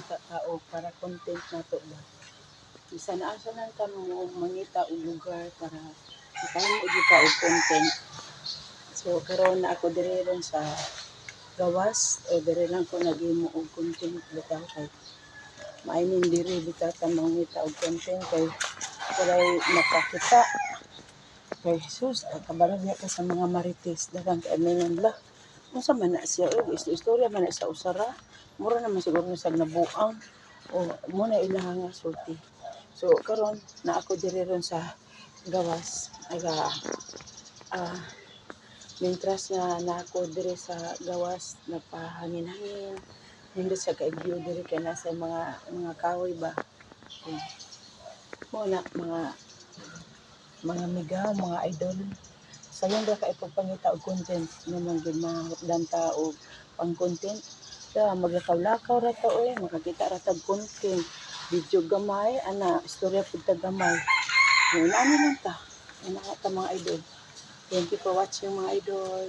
mga tao para content nato ba. Isa na asa lang ka mo mangita og lugar para makahimo gyud ka og content. So karon na ako diri ron sa gawas o diri lang ko naghimo og content bitaw kay maayong diri bitaw ta mangita og content kay walay makakita. Kay Jesus, kabarog niya ka sa mga marites, daghang kaimingan ba? Unsa man na siya, istorya man na sa usara, mura naman siguro na sa nabuang, o muna ilang nga sulti. So, karon na ako diri ron sa gawas, aga, ah, mintras nga na ako diri sa gawas, napahangin-hangin, hindi sa ka-view diri kay nasa mga kahoy ba. Mo na mga migaw, mga idol. Sayang ra kay pagpangita og content naman gid mahutdan ta og pang content. Kaya maglakaw-lakaw ra ta oy, makakita ra tag content. Video gamay ana, istorya pud ta gamay. Ano lang ta. Ano ta mga idol. Thank you for watching mga idol.